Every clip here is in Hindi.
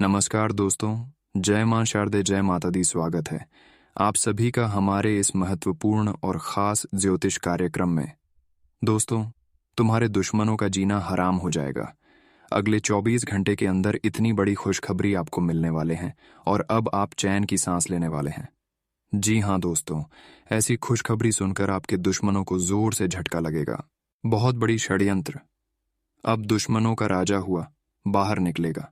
नमस्कार दोस्तों, जय मां शारदे, जय माता दी। स्वागत है आप सभी का हमारे इस महत्वपूर्ण और ख़ास ज्योतिष कार्यक्रम में। दोस्तों, तुम्हारे दुश्मनों का जीना हराम हो जाएगा। अगले 24 घंटे के अंदर इतनी बड़ी खुशखबरी आपको मिलने वाले हैं और अब आप चैन की सांस लेने वाले हैं। जी हाँ दोस्तों, ऐसी खुशखबरी सुनकर आपके दुश्मनों को जोर से झटका लगेगा। बहुत बड़ी षड्यंत्र अब दुश्मनों का राजा हुआ बाहर निकलेगा,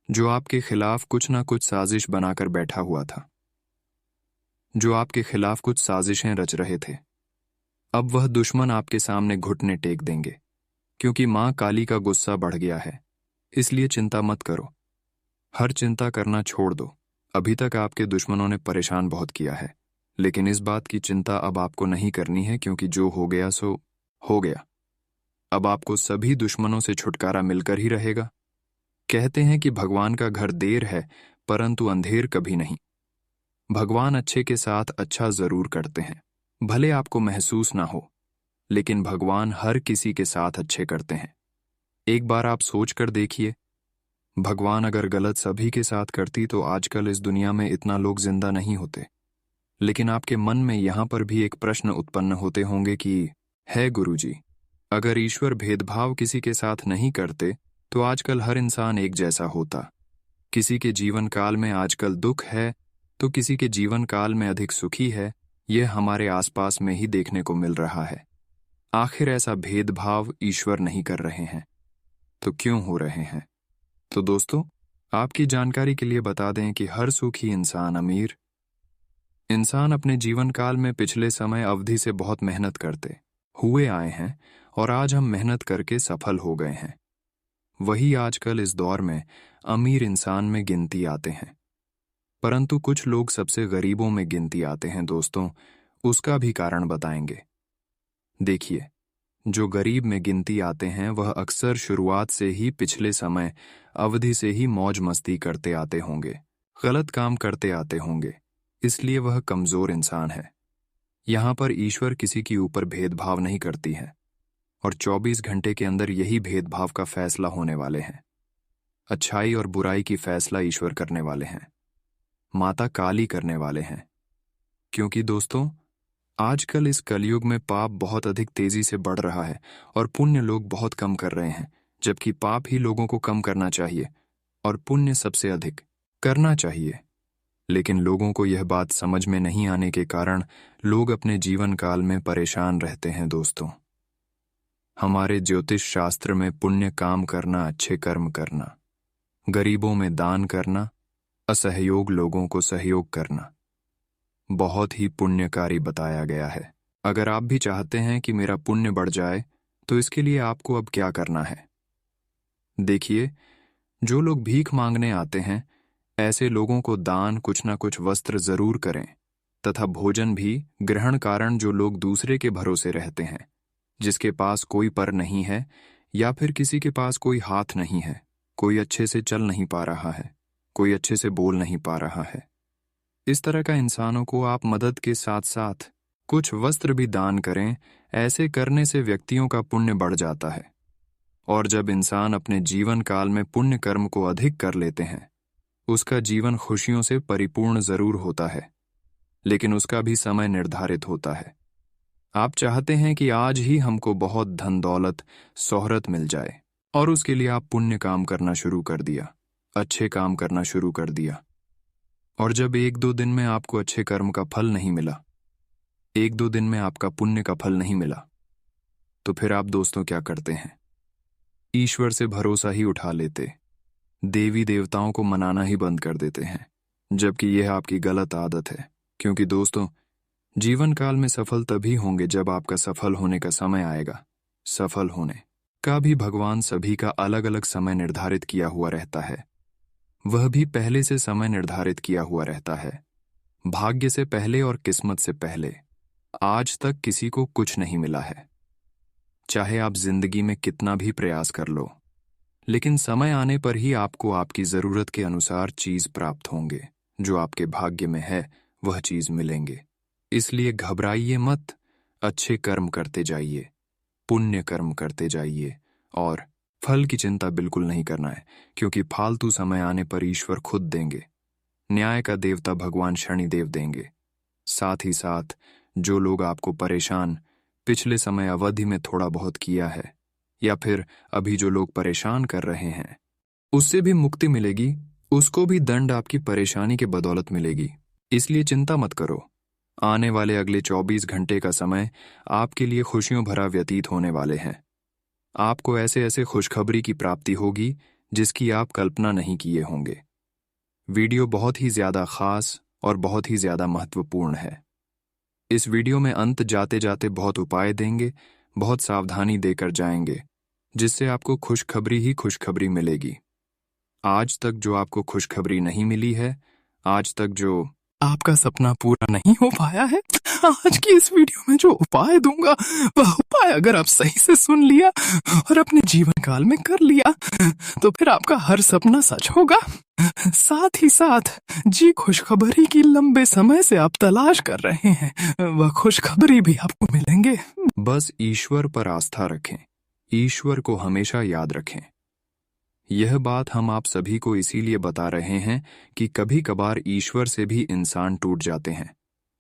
जो आपके खिलाफ कुछ ना कुछ साजिश बनाकर बैठा हुआ था, जो आपके खिलाफ कुछ साजिशें रच रहे थे। अब वह दुश्मन आपके सामने घुटने टेक देंगे, क्योंकि मां काली का गुस्सा बढ़ गया है। इसलिए चिंता मत करो, हर चिंता करना छोड़ दो। अभी तक आपके दुश्मनों ने परेशान बहुत किया है, लेकिन इस बात की चिंता अब आपको नहीं करनी है, क्योंकि जो हो गया सो हो गया। अब आपको सभी दुश्मनों से छुटकारा मिलकर ही रहेगा। कहते हैं कि भगवान का घर देर है, परंतु अंधेर कभी नहीं। भगवान अच्छे के साथ अच्छा जरूर करते हैं, भले आपको महसूस ना हो, लेकिन भगवान हर किसी के साथ अच्छे करते हैं। एक बार आप सोच कर देखिए, भगवान अगर गलत सभी के साथ करती तो आजकल इस दुनिया में इतना लोग जिंदा नहीं होते। लेकिन आपके मन में यहां पर भी एक प्रश्न उत्पन्न होते होंगे कि है गुरुजी, अगर ईश्वर भेदभाव किसी के साथ नहीं करते तो आजकल हर इंसान एक जैसा होता। किसी के जीवन काल में आजकल दुख है तो किसी के जीवन काल में अधिक सुखी है। यह हमारे आसपास में ही देखने को मिल रहा है। आखिर ऐसा भेदभाव ईश्वर नहीं कर रहे हैं तो क्यों हो रहे हैं? तो दोस्तों, आपकी जानकारी के लिए बता दें कि हर सुखी इंसान, अमीर इंसान अपने जीवन काल में पिछले समय अवधि से बहुत मेहनत करते हुए आए हैं और आज हम मेहनत करके सफल हो गए हैं। वही आजकल इस दौर में अमीर इंसान में गिनती आते हैं, परंतु कुछ लोग सबसे गरीबों में गिनती आते हैं। दोस्तों, उसका भी कारण बताएंगे। देखिए, जो गरीब में गिनती आते हैं वह अक्सर शुरुआत से ही पिछले समय अवधि से ही मौज मस्ती करते आते होंगे, गलत काम करते आते होंगे, इसलिए वह कमजोर इंसान है। यहां पर ईश्वर किसी के ऊपर भेदभाव नहीं करती है और 24 घंटे के अंदर यही भेदभाव का फैसला होने वाले हैं। अच्छाई और बुराई की फैसला ईश्वर करने वाले हैं, माता काली करने वाले हैं। क्योंकि दोस्तों, आजकल इस कलयुग में पाप बहुत अधिक तेजी से बढ़ रहा है और पुण्य लोग बहुत कम कर रहे हैं, जबकि पाप ही लोगों को कम करना चाहिए और पुण्य सबसे अधिक करना चाहिए। लेकिन लोगों को यह बात समझ में नहीं आने के कारण लोग अपने जीवन काल में परेशान रहते हैं। दोस्तों, हमारे ज्योतिष शास्त्र में पुण्य काम करना, अच्छे कर्म करना, गरीबों में दान करना, असहयोग लोगों को सहयोग करना बहुत ही पुण्यकारी बताया गया है। अगर आप भी चाहते हैं कि मेरा पुण्य बढ़ जाए तो इसके लिए आपको अब क्या करना है? देखिए, जो लोग भीख मांगने आते हैं, ऐसे लोगों को दान, कुछ ना कुछ वस्त्र जरूर करें, तथा भोजन भी ग्रहण। कारण जो लोग दूसरे के भरोसे रहते हैं, जिसके पास कोई पर नहीं है या फिर किसी के पास कोई हाथ नहीं है, कोई अच्छे से चल नहीं पा रहा है, कोई अच्छे से बोल नहीं पा रहा है, इस तरह का इंसानों को आप मदद के साथ साथ कुछ वस्त्र भी दान करें। ऐसे करने से व्यक्तियों का पुण्य बढ़ जाता है। और जब इंसान अपने जीवन काल में पुण्य कर्म को अधिक कर लेते हैं, उसका जीवन खुशियों से परिपूर्ण जरूर होता है, लेकिन उसका भी समय निर्धारित होता है। आप चाहते हैं कि आज ही हमको बहुत धन दौलत शोहरत मिल जाए, और उसके लिए आप पुण्य काम करना शुरू कर दिया, अच्छे काम करना शुरू कर दिया। और जब 1-2 दिन में आपको अच्छे कर्म का फल नहीं मिला, 1-2 दिन में आपका पुण्य का फल नहीं मिला, तो फिर आप दोस्तों क्या करते हैं? ईश्वर से भरोसा ही उठा लेते, देवी देवताओं को मनाना ही बंद कर देते हैं, जबकि यह आपकी गलत आदत है। क्योंकि दोस्तों, जीवन काल में सफल तभी होंगे जब आपका सफल होने का समय आएगा। सफल होने का भी भगवान सभी का अलग अलग समय निर्धारित किया हुआ रहता है। वह भी पहले से समय निर्धारित किया हुआ रहता है। भाग्य से पहले और किस्मत से पहले आज तक किसी को कुछ नहीं मिला है। चाहे आप जिंदगी में कितना भी प्रयास कर लो, लेकिन समय आने पर ही आपको आपकी जरूरत के अनुसार चीज प्राप्त होंगे। जो आपके भाग्य में है वह चीज मिलेंगे। इसलिए घबराइए मत, अच्छे कर्म करते जाइए, पुण्य कर्म करते जाइए और फल की चिंता बिल्कुल नहीं करना है, क्योंकि फालतू समय आने पर ईश्वर खुद देंगे। न्याय का देवता भगवान शनिदेव देंगे। साथ ही साथ जो लोग आपको परेशान पिछले समय अवधि में थोड़ा बहुत किया है, या फिर अभी जो लोग परेशान कर रहे हैं, उससे भी मुक्ति मिलेगी। उसको भी दंड आपकी परेशानी के बदौलत मिलेगी। इसलिए चिंता मत करो। आने वाले अगले 24 घंटे का समय आपके लिए खुशियों भरा व्यतीत होने वाले हैं। आपको ऐसे ऐसे खुशखबरी की प्राप्ति होगी जिसकी आप कल्पना नहीं किए होंगे। वीडियो बहुत ही ज्यादा खास और बहुत ही ज्यादा महत्वपूर्ण है। इस वीडियो में अंत जाते जाते बहुत उपाय देंगे, बहुत सावधानी देकर जाएंगे, जिससे आपको खुशखबरी ही खुशखबरी मिलेगी। आज तक जो आपको खुशखबरी नहीं मिली है, आज तक जो आपका सपना पूरा नहीं हो पाया है, आज की इस वीडियो में जो उपाय दूंगा, वह उपाय अगर आप सही से सुन लिया और अपने जीवन काल में कर लिया, तो फिर आपका हर सपना सच होगा। साथ ही साथ जी खुशखबरी की लंबे समय से आप तलाश कर रहे हैं, वह खुशखबरी भी आपको मिलेंगे। बस ईश्वर पर आस्था रखें, ईश्वर को हमेशा याद रखें। यह बात हम आप सभी को इसीलिए बता रहे हैं कि कभी कभार ईश्वर से भी इंसान टूट जाते हैं,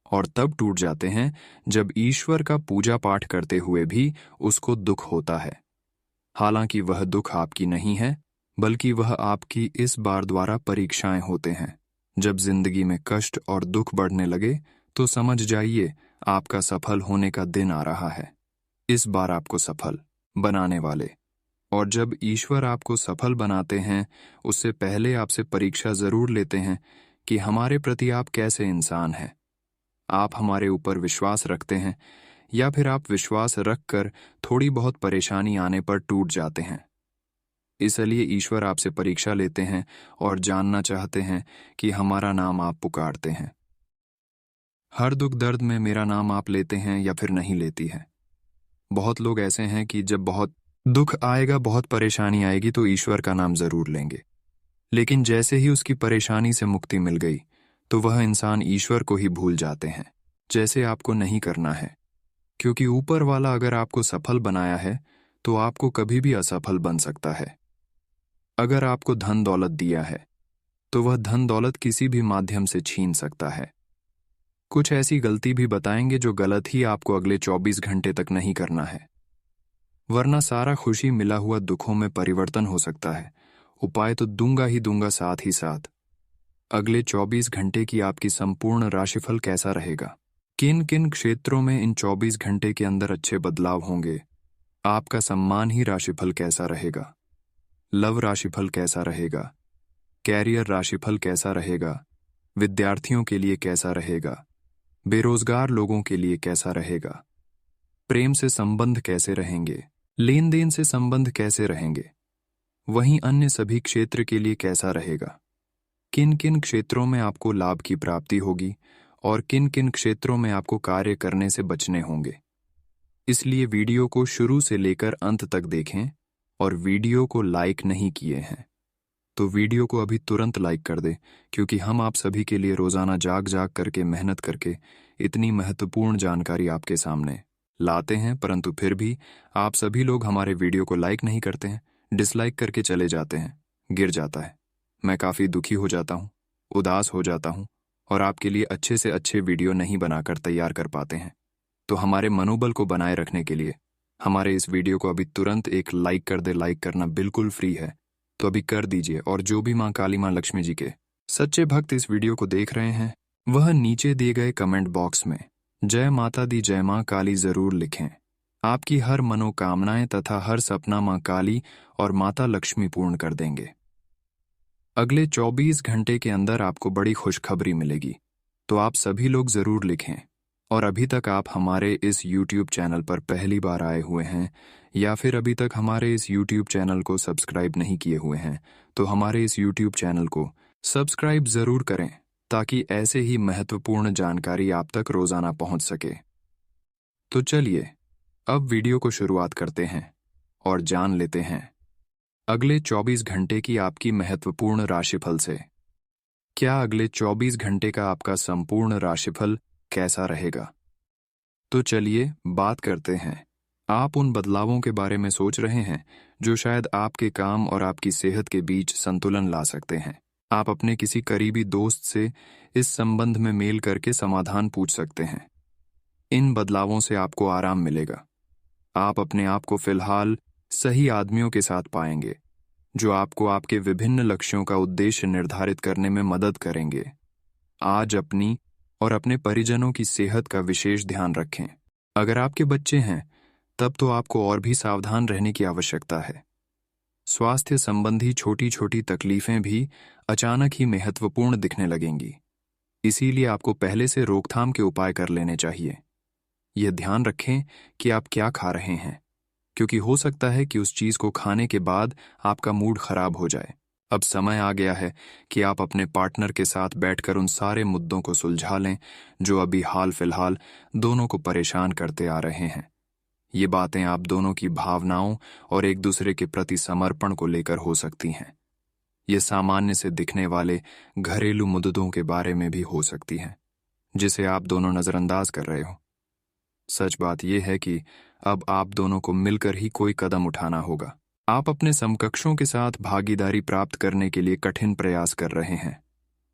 और तब टूट जाते हैं जब ईश्वर का पूजा पाठ करते हुए भी उसको दुख होता है। हालांकि वह दुख आपकी नहीं है, बल्कि वह आपकी इस बार द्वारा परीक्षाएं होते हैं। जब जिंदगी में कष्ट और दुख बढ़ने लगे तो समझ जाइए आपका सफल होने का दिन आ रहा है। इस बार आपको सफल बनाने वाले, और जब ईश्वर आपको सफल बनाते हैं उससे पहले आपसे परीक्षा जरूर लेते हैं कि हमारे प्रति आप कैसे इंसान हैं। आप हमारे ऊपर विश्वास रखते हैं, या फिर आप विश्वास रखकर थोड़ी बहुत परेशानी आने पर टूट जाते हैं। इसलिए ईश्वर आपसे परीक्षा लेते हैं और जानना चाहते हैं कि हमारा नाम आप पुकारते हैं। हर दुख दर्द में मेरा नाम आप लेते हैं या फिर नहीं लेती है। बहुत लोग ऐसे हैं कि जब बहुत दुख आएगा, बहुत परेशानी आएगी, तो ईश्वर का नाम जरूर लेंगे, लेकिन जैसे ही उसकी परेशानी से मुक्ति मिल गई तो वह इंसान ईश्वर को ही भूल जाते हैं। जैसे आपको नहीं करना है, क्योंकि ऊपर वाला अगर आपको सफल बनाया है तो आपको कभी भी असफल बन सकता है। अगर आपको धन दौलत दिया है तो वह धन दौलत किसी भी माध्यम से छीन सकता है। कुछ ऐसी गलती भी बताएंगे जो गलत ही आपको अगले 24 घंटे तक नहीं करना है, वरना सारा खुशी मिला हुआ दुखों में परिवर्तन हो सकता है। उपाय तो दूंगा ही दूंगा, साथ ही साथ अगले 24 घंटे की आपकी संपूर्ण राशिफल कैसा रहेगा, किन किन क्षेत्रों में इन 24 घंटे के अंदर अच्छे बदलाव होंगे, आपका सम्मान ही राशिफल कैसा रहेगा, लव राशिफल कैसा रहेगा, कैरियर राशिफल कैसा रहेगा, विद्यार्थियों के लिए कैसा रहेगा, बेरोजगार लोगों के लिए कैसा रहेगा, प्रेम से संबंध कैसे रहेंगे, लेन देन से संबंध कैसे रहेंगे, वहीं अन्य सभी क्षेत्र के लिए कैसा रहेगा, किन किन क्षेत्रों में आपको लाभ की प्राप्ति होगी और किन किन क्षेत्रों में आपको कार्य करने से बचने होंगे। इसलिए वीडियो को शुरू से लेकर अंत तक देखें, और वीडियो को लाइक नहीं किए हैं तो वीडियो को अभी तुरंत लाइक कर दें, क्योंकि हम आप सभी के लिए रोजाना जाग जाग करके मेहनत करके इतनी महत्वपूर्ण जानकारी आपके सामने लाते हैं, परंतु फिर भी आप सभी लोग हमारे वीडियो को लाइक नहीं करते हैं, डिसलाइक करके चले जाते हैं, गिर जाता है। मैं काफ़ी दुखी हो जाता हूँ, उदास हो जाता हूँ, और आपके लिए अच्छे से अच्छे वीडियो नहीं बनाकर तैयार कर पाते हैं। तो हमारे मनोबल को बनाए रखने के लिए हमारे इस वीडियो को अभी तुरंत एक लाइक कर दे। लाइक करना बिल्कुल फ्री है, तो अभी कर दीजिए। और जो भी माँ काली, माँ लक्ष्मी जी के सच्चे भक्त इस वीडियो को देख रहे हैं, वह नीचे दिए गए कमेंट बॉक्स में जय माता दी, जय माँ काली जरूर लिखें। आपकी हर मनोकामनाएं तथा हर सपना माँ काली और माता लक्ष्मी पूर्ण कर देंगे। अगले 24 घंटे के अंदर आपको बड़ी खुशखबरी मिलेगी, तो आप सभी लोग जरूर लिखें। और अभी तक आप हमारे इस YouTube चैनल पर पहली बार आए हुए हैं, या फिर अभी तक हमारे इस YouTube चैनल को सब्सक्राइब नहीं किए हुए हैं, तो हमारे इस YouTube चैनल को सब्सक्राइब जरूर करें, ताकि ऐसे ही महत्वपूर्ण जानकारी आप तक रोजाना पहुंच सके। तो चलिए अब वीडियो को शुरुआत करते हैं और जान लेते हैं अगले 24 घंटे की आपकी महत्वपूर्ण राशिफल से। क्या अगले 24 घंटे का आपका संपूर्ण राशिफल कैसा रहेगा? तो चलिए बात करते हैं। आप उन बदलावों के बारे में सोच रहे हैं जो शायद आपके काम और आपकी सेहत के बीच संतुलन ला सकते हैं। आप अपने किसी करीबी दोस्त से इस संबंध में मेल करके समाधान पूछ सकते हैं। इन बदलावों से आपको आराम मिलेगा। आप अपने आप को फिलहाल सही आदमियों के साथ पाएंगे, जो आपको आपके विभिन्न लक्ष्यों का उद्देश्य निर्धारित करने में मदद करेंगे। आज अपनी और अपने परिजनों की सेहत का विशेष ध्यान रखें। अगर आपके बच्चे हैं, तब तो आपको और भी सावधान रहने की आवश्यकता है। स्वास्थ्य संबंधी छोटी छोटी तकलीफें भी अचानक ही महत्वपूर्ण दिखने लगेंगी। इसीलिए आपको पहले से रोकथाम के उपाय कर लेने चाहिए। यह ध्यान रखें कि आप क्या खा रहे हैं, क्योंकि हो सकता है कि उस चीज को खाने के बाद आपका मूड खराब हो जाए। अब समय आ गया है कि आप अपने पार्टनर के साथ बैठकर उन सारे मुद्दों को सुलझा लें जो अभी हाल फिलहाल दोनों को परेशान करते आ रहे हैं। ये बातें आप दोनों की भावनाओं और एक दूसरे के प्रति समर्पण को लेकर हो सकती हैं। ये सामान्य से दिखने वाले घरेलू मुद्दों के बारे में भी हो सकती हैं, जिसे आप दोनों नजरअंदाज कर रहे हो। सच बात यह है कि अब आप दोनों को मिलकर ही कोई कदम उठाना होगा। आप अपने समकक्षों के साथ भागीदारी प्राप्त करने के लिए कठिन प्रयास कर रहे हैं,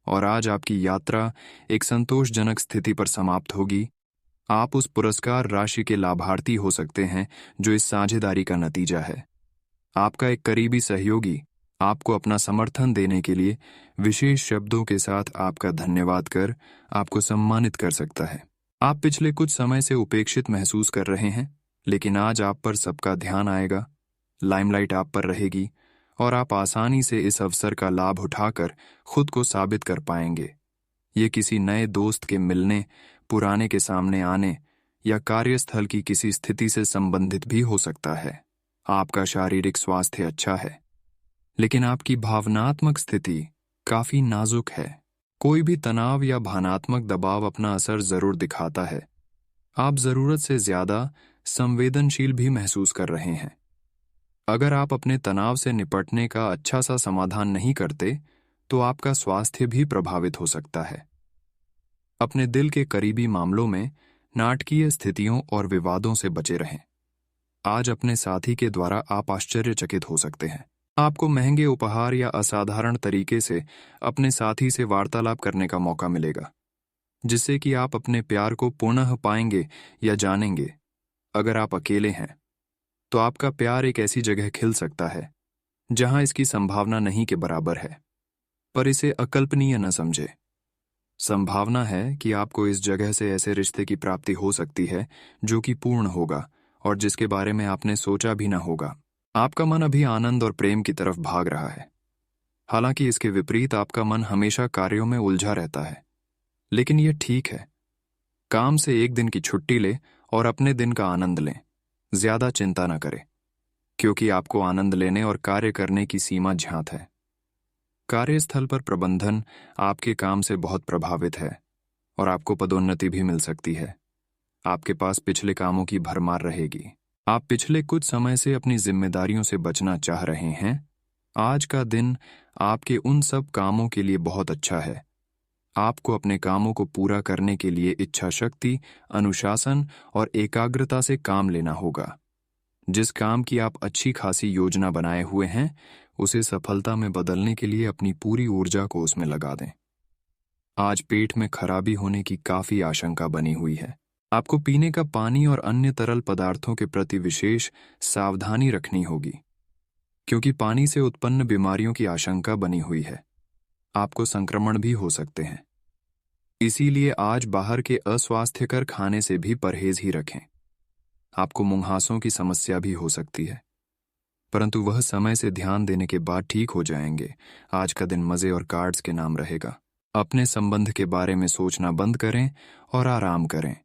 और आज आपकी यात्रा एक संतोषजनक स्थिति पर समाप्त होगी। आप उस पुरस्कार राशि के लाभार्थी हो सकते हैं जो इस साझेदारी का नतीजा है। आपका एक करीबी सहयोगी आपको अपना समर्थन देने के लिए विशेष शब्दों के साथ आपका धन्यवाद कर आपको सम्मानित कर सकता है। आप पिछले कुछ समय से उपेक्षित महसूस कर रहे हैं, लेकिन आज आप पर सबका ध्यान आएगा, लाइमलाइट आप पर रहेगी, और आप आसानी से इस अवसर का लाभ उठाकर खुद को साबित कर पाएंगे। ये किसी नए दोस्त के मिलने, पुराने के सामने आने या कार्यस्थल की किसी स्थिति से संबंधित भी हो सकता है। आपका शारीरिक स्वास्थ्य अच्छा है, लेकिन आपकी भावनात्मक स्थिति काफी नाजुक है। कोई भी तनाव या भावनात्मक दबाव अपना असर जरूर दिखाता है। आप जरूरत से ज्यादा संवेदनशील भी महसूस कर रहे हैं। अगर आप अपने तनाव से निपटने का अच्छा सा समाधान नहीं करते, तो आपका स्वास्थ्य भी प्रभावित हो सकता है। अपने दिल के करीबी मामलों में नाटकीय स्थितियों और विवादों से बचे रहें। आज अपने साथी के द्वारा आप आश्चर्यचकित हो सकते हैं। आपको महंगे उपहार या असाधारण तरीके से अपने साथी से वार्तालाप करने का मौका मिलेगा, जिससे कि आप अपने प्यार को पुनः पाएंगे या जानेंगे। अगर आप अकेले हैं, तो आपका प्यार एक ऐसी जगह खिल सकता है जहां इसकी संभावना नहीं के बराबर है, पर इसे अकल्पनीय न समझे। संभावना है कि आपको इस जगह से ऐसे रिश्ते की प्राप्ति हो सकती है जो कि पूर्ण होगा और जिसके बारे में आपने सोचा भी ना होगा। आपका मन अभी आनंद और प्रेम की तरफ भाग रहा है। हालांकि इसके विपरीत आपका मन हमेशा कार्यों में उलझा रहता है, लेकिन यह ठीक है। काम से एक दिन की छुट्टी ले और अपने दिन का आनंद लें। ज्यादा चिंता न करें, क्योंकि आपको आनंद लेने और कार्य करने की सीमा ज्ञात है। कार्यस्थल पर प्रबंधन आपके काम से बहुत प्रभावित है और आपको पदोन्नति भी मिल सकती है। आपके पास पिछले कामों की भरमार रहेगी। आप पिछले कुछ समय से अपनी जिम्मेदारियों से बचना चाह रहे हैं। आज का दिन आपके उन सब कामों के लिए बहुत अच्छा है। आपको अपने कामों को पूरा करने के लिए इच्छा शक्ति, अनुशासन और एकाग्रता से काम लेना होगा। जिस काम की आप अच्छी खासी योजना बनाए हुए हैं, उसे सफलता में बदलने के लिए अपनी पूरी ऊर्जा को उसमें लगा दें। आज पेट में खराबी होने की काफी आशंका बनी हुई है। आपको पीने का पानी और अन्य तरल पदार्थों के प्रति विशेष सावधानी रखनी होगी, क्योंकि पानी से उत्पन्न बीमारियों की आशंका बनी हुई है। आपको संक्रमण भी हो सकते हैं। इसीलिए आज बाहर के अस्वास्थ्यकर खाने से भी परहेज ही रखें। आपको मुंहासों की समस्या भी हो सकती है, परंतु वह समय से ध्यान देने के बाद ठीक हो जाएंगे। आज का दिन मजे और कार्ड्स के नाम रहेगा। अपने संबंध के बारे में सोचना बंद करें और आराम करें।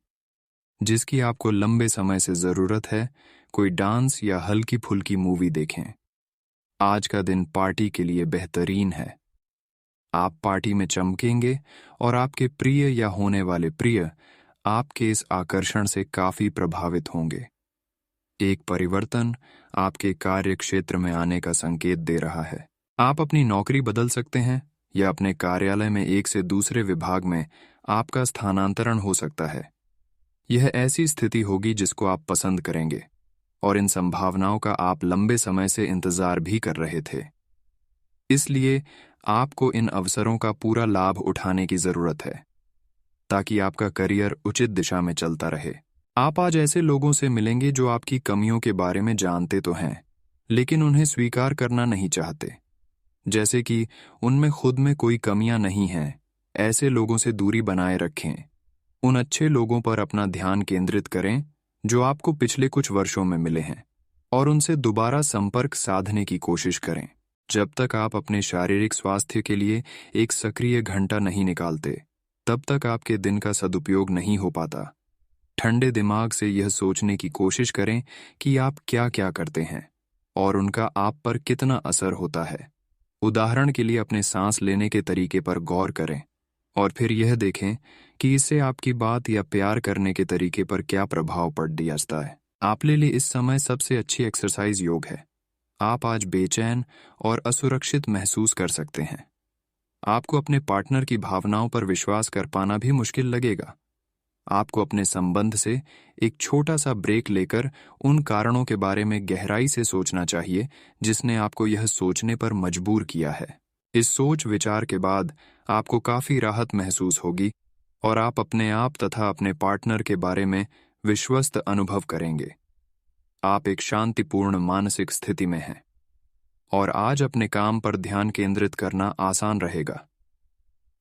जिसकी आपको लंबे समय से जरूरत है, कोई डांस या हल्की फुल्की मूवी देखें। आज का दिन पार्टी के लिए बेहतरीन है। आप पार्टी में चमकेंगे और आपके प्रिय या होने वाले प्रिय आपके इस आकर्षण से काफी प्रभावित होंगे। एक परिवर्तन आपके कार्य क्षेत्र में आने का संकेत दे रहा है। आप अपनी नौकरी बदल सकते हैं या अपने कार्यालय में एक से दूसरे विभाग में आपका स्थानांतरण हो सकता है। यह ऐसी स्थिति होगी जिसको आप पसंद करेंगे। और इन संभावनाओं का आप लंबे समय से इंतजार भी कर रहे थे। इसलिए आपको इन अवसरों का पूरा लाभ उठाने की जरूरत है ताकि आपका करियर उचित दिशा में चलता रहे। आप आज ऐसे लोगों से मिलेंगे जो आपकी कमियों के बारे में जानते तो हैं, लेकिन उन्हें स्वीकार करना नहीं चाहते, जैसे कि उनमें खुद में कोई कमियां नहीं हैं। ऐसे लोगों से दूरी बनाए रखें। उन अच्छे लोगों पर अपना ध्यान केंद्रित करें जो आपको पिछले कुछ वर्षों में मिले हैं, और उनसे दोबारा संपर्क साधने की कोशिश करें। जब तक आप अपने शारीरिक स्वास्थ्य के लिए एक सक्रिय घंटा नहीं निकालते, तब तक आपके दिन का सदुपयोग नहीं हो पाता। ठंडे दिमाग से यह सोचने की कोशिश करें कि आप क्या क्या करते हैं और उनका आप पर कितना असर होता है। उदाहरण के लिए अपने सांस लेने के तरीके पर गौर करें और फिर यह देखें कि इससे आपकी बात या प्यार करने के तरीके पर क्या प्रभाव पड़ जाता है। आपके लिए इस समय सबसे अच्छी एक्सरसाइज योग है। आप आज बेचैन और असुरक्षित महसूस कर सकते हैं। आपको अपने पार्टनर की भावनाओं पर विश्वास कर पाना भी मुश्किल लगेगा। आपको अपने संबंध से एक छोटा सा ब्रेक लेकर उन कारणों के बारे में गहराई से सोचना चाहिए जिसने आपको यह सोचने पर मजबूर किया है। इस सोच विचार के बाद आपको काफी राहत महसूस होगी और आप अपने आप तथा अपने पार्टनर के बारे में विश्वस्त अनुभव करेंगे। आप एक शांतिपूर्ण मानसिक स्थिति में हैं और आज अपने काम पर ध्यान केंद्रित करना आसान रहेगा।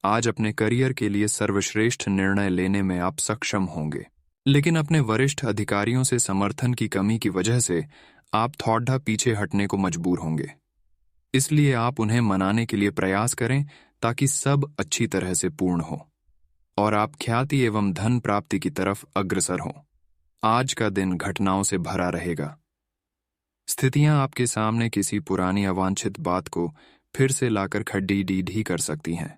आज अपने करियर के लिए सर्वश्रेष्ठ निर्णय लेने में आप सक्षम होंगे, लेकिन अपने वरिष्ठ अधिकारियों से समर्थन की कमी की वजह से आप थोड़ा पीछे हटने को मजबूर होंगे। इसलिए आप उन्हें मनाने के लिए प्रयास करें ताकि सब अच्छी तरह से पूर्ण हो और आप ख्याति एवं धन प्राप्ति की तरफ अग्रसर हों। आज का दिन घटनाओं से भरा रहेगा। स्थितियां आपके सामने किसी पुरानी अवांछित बात को फिर से लाकर खड़ी कर सकती हैं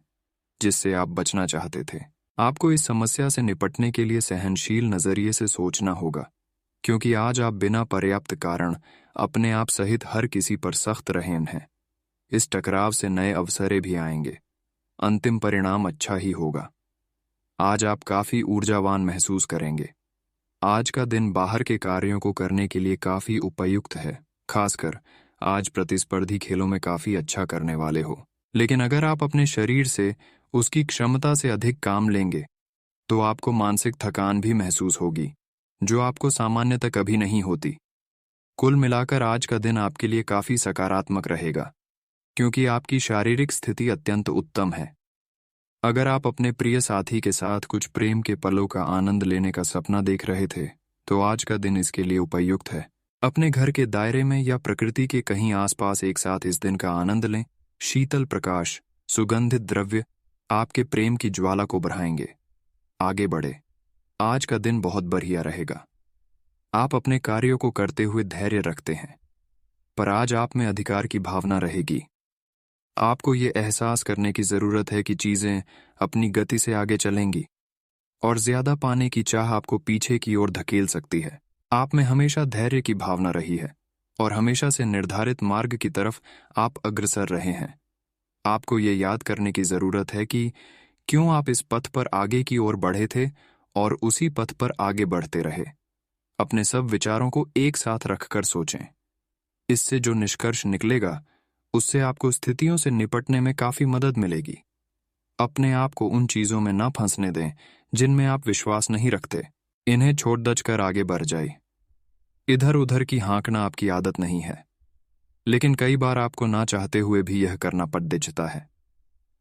जिससे आप बचना चाहते थे। आपको इस समस्या से निपटने के लिए सहनशील नजरिए से सोचना होगा, क्योंकि आज आप बिना पर्याप्त कारण अपने आप सहित हर किसी पर सख्त रहे हैं। इस टकराव से नए अवसरें भी आएंगे। अंतिम परिणाम अच्छा ही होगा। आज आप काफी ऊर्जावान महसूस करेंगे। आज का दिन बाहर के कार्यों को करने के लिए काफी उपयुक्त है, खासकर आज प्रतिस्पर्धी खेलों में काफी अच्छा करने वाले हो। लेकिन अगर आप अपने शरीर से उसकी क्षमता से अधिक काम लेंगे तो आपको मानसिक थकान भी महसूस होगी, जो आपको सामान्यतः कभी नहीं होती। कुल मिलाकर आज का दिन आपके लिए काफी सकारात्मक रहेगा, क्योंकि आपकी शारीरिक स्थिति अत्यंत उत्तम है। अगर आप अपने प्रिय साथी के साथ कुछ प्रेम के पलों का आनंद लेने का सपना देख रहे थे, तो आज का दिन इसके लिए उपयुक्त है। अपने घर के दायरे में या प्रकृति के कहीं आसपास एक साथ इस दिन का आनंद लें। शीतल प्रकाश, सुगंधित द्रव्य आपके प्रेम की ज्वाला को बढ़ाएंगे। आगे बढ़े। आज का दिन बहुत बढ़िया रहेगा। आप अपने कार्यों को करते हुए धैर्य रखते हैं, पर आज आप में अधिकार की भावना रहेगी। आपको ये एहसास करने की जरूरत है कि चीजें अपनी गति से आगे चलेंगी और ज्यादा पाने की चाह आपको पीछे की ओर धकेल सकती है। आप में हमेशा धैर्य की भावना रही है और हमेशा से निर्धारित मार्ग की तरफ आप अग्रसर रहे हैं। आपको ये याद करने की जरूरत है कि क्यों आप इस पथ पर आगे की ओर बढ़े थे और उसी पथ पर आगे बढ़ते रहे। अपने सब विचारों को एक साथ रखकर सोचें। इससे जो निष्कर्ष निकलेगा उससे आपको स्थितियों से निपटने में काफी मदद मिलेगी। अपने आप को उन चीजों में ना फंसने दें जिनमें आप विश्वास नहीं रखते। इन्हें छोड़ दच कर आगे बढ़ जाए। इधर उधर की हाँकना आपकी आदत नहीं है, लेकिन कई बार आपको ना चाहते हुए भी यह करना पड़ जाता है।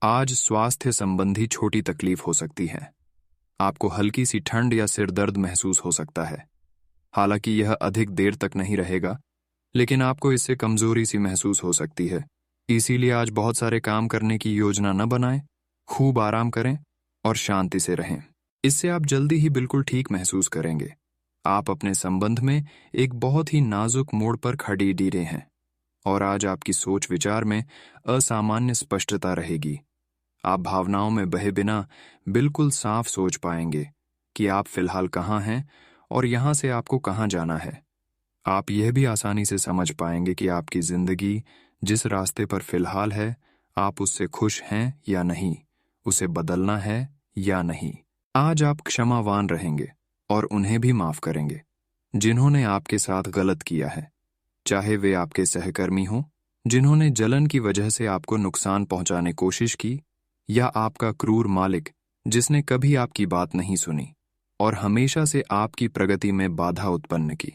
आज स्वास्थ्य संबंधी छोटी तकलीफ हो सकती है। आपको हल्की सी ठंड या सिर दर्द महसूस हो सकता है। हालांकि यह अधिक देर तक नहीं रहेगा, लेकिन आपको इससे कमजोरी सी महसूस हो सकती है। इसीलिए आज बहुत सारे काम करने की योजना न बनाएं, खूब आराम करें और शांति से रहें। इससे आप जल्दी ही बिल्कुल ठीक महसूस करेंगे। आप अपने संबंध में एक बहुत ही नाजुक मोड़ पर खड़ी हैं और आज आपकी सोच विचार में असामान्य स्पष्टता रहेगी। आप भावनाओं में बहे बिना बिल्कुल साफ सोच पाएंगे कि आप फिलहाल कहाँ हैं और यहाँ से आपको कहाँ जाना है। आप यह भी आसानी से समझ पाएंगे कि आपकी जिंदगी जिस रास्ते पर फिलहाल है, आप उससे खुश हैं या नहीं, उसे बदलना है या नहीं। आज आप क्षमावान रहेंगे और उन्हें भी माफ करेंगे। जिन्होंने आपके साथ गलत किया है, चाहे वे आपके सहकर्मी हों जिन्होंने जलन की वजह से आपको नुकसान पहुंचाने कोशिश की, या आपका क्रूर मालिक जिसने कभी आपकी बात नहीं सुनी और हमेशा से आपकी प्रगति में बाधा उत्पन्न की।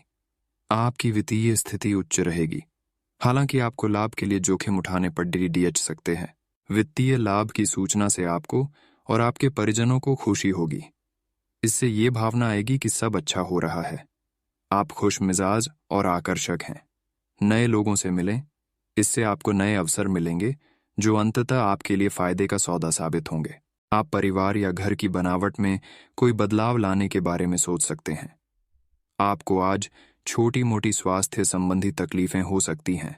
आपकी वित्तीय स्थिति उच्च रहेगी, हालांकि आपको लाभ के लिए जोखिम उठाने पर डीडीएच सकते हैं। वित्तीय लाभ की सूचना से आपको और आपके परिजनों को खुशी होगी। इससे ये भावना आएगी कि सब अच्छा हो रहा है। आप खुश मिजाज और आकर्षक हैं। नए लोगों से मिलें, इससे आपको नए अवसर मिलेंगे जो अंततः आपके लिए फायदे का सौदा साबित होंगे। आप परिवार या घर की बनावट में कोई बदलाव लाने के बारे में सोच सकते हैं। आपको आज छोटी मोटी स्वास्थ्य संबंधी तकलीफें हो सकती हैं,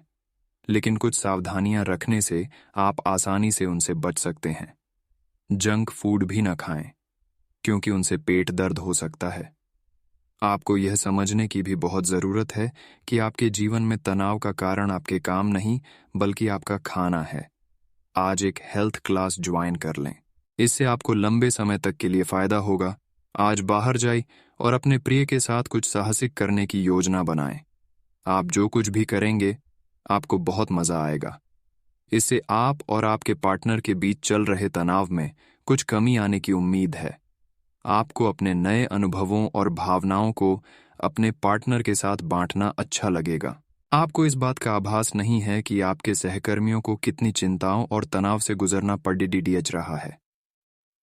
लेकिन कुछ सावधानियां रखने से आप आसानी से उनसे बच सकते हैं। जंक फूड भी न खाएं, क्योंकि उनसे पेट दर्द हो सकता है। आपको यह समझने की भी बहुत ज़रूरत है कि आपके जीवन में तनाव का कारण आपके काम नहीं, बल्कि आपका खाना है। आज एक हेल्थ क्लास ज्वाइन कर लें, इससे आपको लंबे समय तक के लिए फ़ायदा होगा। आज बाहर जाइए और अपने प्रिय के साथ कुछ साहसिक करने की योजना बनाएं। आप जो कुछ भी करेंगे, आपको बहुत मज़ा आएगा। इससे आप और आपके पार्टनर के बीच चल रहे तनाव में कुछ कमी आने की उम्मीद है। आपको अपने नए अनुभवों और भावनाओं को अपने पार्टनर के साथ बांटना अच्छा लगेगा। आपको इस बात का आभास नहीं है कि आपके सहकर्मियों को कितनी चिंताओं और तनाव से गुजरना पड़ डीडीएच रहा है।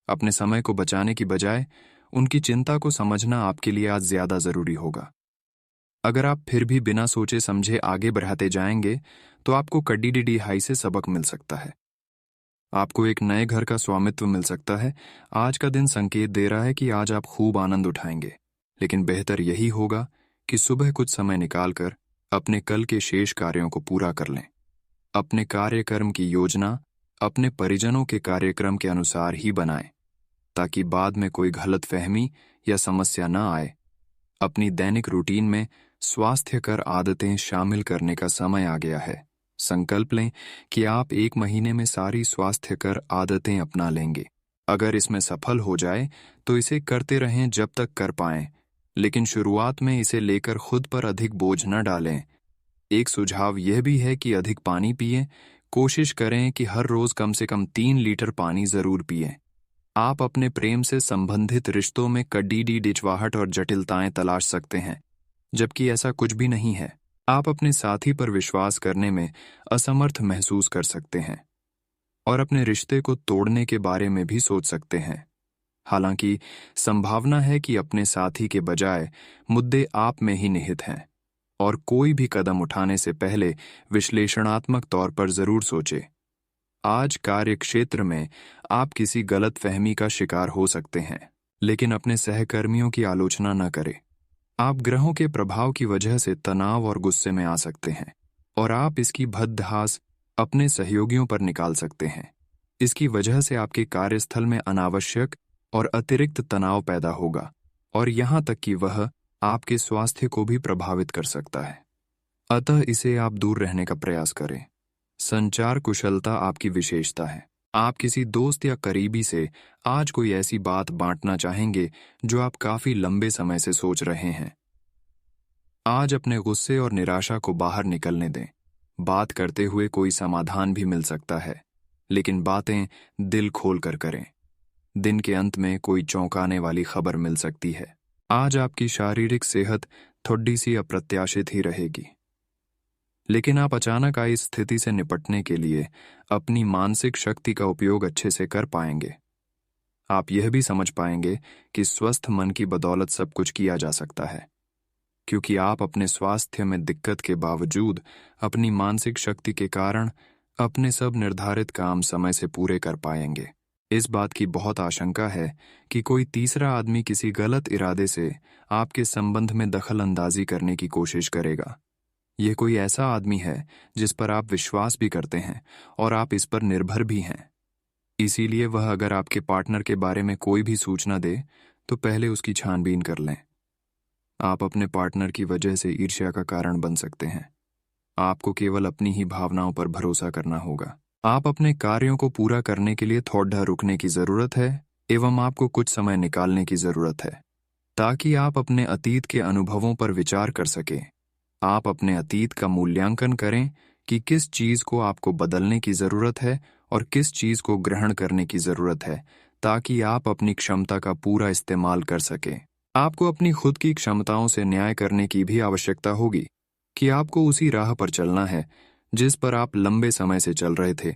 अपने समय को बचाने की बजाय उनकी चिंता को समझना आपके लिए आज ज्यादा जरूरी होगा। अगर आप फिर भी बिना सोचे समझे आगे बढ़ाते जाएंगे, तो आपको कड्डी हाई से सबक मिल सकता है। आपको एक नए घर का स्वामित्व मिल सकता है। आज का दिन संकेत दे रहा है कि आज आप खूब आनंद उठाएंगे, लेकिन बेहतर यही होगा कि सुबह कुछ समय निकालकर अपने कल के शेष कार्यों को पूरा कर लें। अपने कार्यक्रम की योजना अपने परिजनों के कार्यक्रम के अनुसार ही बनाएं, ताकि बाद में कोई गलतफहमी या समस्या न आए। अपनी दैनिक रूटीन में स्वास्थ्यकर आदतें शामिल करने का समय आ गया है। संकल्प लें कि आप 1 महीने में सारी स्वास्थ्यकर आदतें अपना लेंगे। अगर इसमें सफल हो जाए तो इसे करते रहें जब तक कर पाएं, लेकिन शुरुआत में इसे लेकर खुद पर अधिक बोझ न डालें। एक सुझाव यह भी है कि अधिक पानी पिएं। कोशिश करें कि हर रोज कम से कम 3 लीटर पानी जरूर पिएं। आप अपने प्रेम से संबंधित रिश्तों में कड्डी डिचवाहट और जटिलताएं तलाश सकते हैं, जबकि ऐसा कुछ भी नहीं है। आप अपने साथी पर विश्वास करने में असमर्थ महसूस कर सकते हैं और अपने रिश्ते को तोड़ने के बारे में भी सोच सकते हैं। हालांकि संभावना है कि अपने साथी के बजाय मुद्दे आप में ही निहित हैं, और कोई भी कदम उठाने से पहले विश्लेषणात्मक तौर पर जरूर सोचें। आज कार्य क्षेत्र में आप किसी गलत फहमी का शिकार हो सकते हैं, लेकिन अपने सहकर्मियों की आलोचना न करें। आप ग्रहों के प्रभाव की वजह से तनाव और गुस्से में आ सकते हैं, और आप इसकी भद्दहास अपने सहयोगियों पर निकाल सकते हैं। इसकी वजह से आपके कार्यस्थल में अनावश्यक और अतिरिक्त तनाव पैदा होगा, और यहाँ तक कि वह आपके स्वास्थ्य को भी प्रभावित कर सकता है। अतः इसे आप दूर रहने का प्रयास करें। संचार कुशलता आपकी विशेषता है। आप किसी दोस्त या करीबी से आज कोई ऐसी बात बांटना चाहेंगे जो आप काफी लंबे समय से सोच रहे हैं। आज अपने गुस्से और निराशा को बाहर निकलने दें। बात करते हुए कोई समाधान भी मिल सकता है, लेकिन बातें दिल खोल कर करें। दिन के अंत में कोई चौंकाने वाली खबर मिल सकती है। आज आपकी शारीरिक सेहत थोड़ी सी अप्रत्याशित ही रहेगी, लेकिन आप अचानक आई स्थिति से निपटने के लिए अपनी मानसिक शक्ति का उपयोग अच्छे से कर पाएंगे। आप यह भी समझ पाएंगे कि स्वस्थ मन की बदौलत सब कुछ किया जा सकता है, क्योंकि आप अपने स्वास्थ्य में दिक्कत के बावजूद अपनी मानसिक शक्ति के कारण अपने सब निर्धारित काम समय से पूरे कर पाएंगे। इस बात की बहुत आशंका है कि कोई तीसरा आदमी किसी गलत इरादे से आपके संबंध में दखल अंदाजी करने की कोशिश करेगा। यह कोई ऐसा आदमी है जिस पर आप विश्वास भी करते हैं और आप इस पर निर्भर भी हैं। इसीलिए वह अगर आपके पार्टनर के बारे में कोई भी सूचना दे तो पहले उसकी छानबीन कर लें। आप अपने पार्टनर की वजह से ईर्ष्या का कारण बन सकते हैं। आपको केवल अपनी ही भावनाओं पर भरोसा करना होगा। आप अपने कार्यों को पूरा करने के लिए थोड़ा रुकने की जरूरत है, एवं आपको कुछ समय निकालने की जरूरत है। ताकि आप अपने अतीत के अनुभवों पर विचार कर सकें। आप अपने अतीत का मूल्यांकन करें कि किस चीज को आपको बदलने की जरूरत है और किस चीज को ग्रहण करने की जरूरत है, ताकि आप अपनी क्षमता का पूरा इस्तेमाल कर सकें। आपको अपनी खुद की क्षमताओं से न्याय करने की भी आवश्यकता होगी कि आपको उसी राह पर चलना है जिस पर आप लंबे समय से चल रहे थे।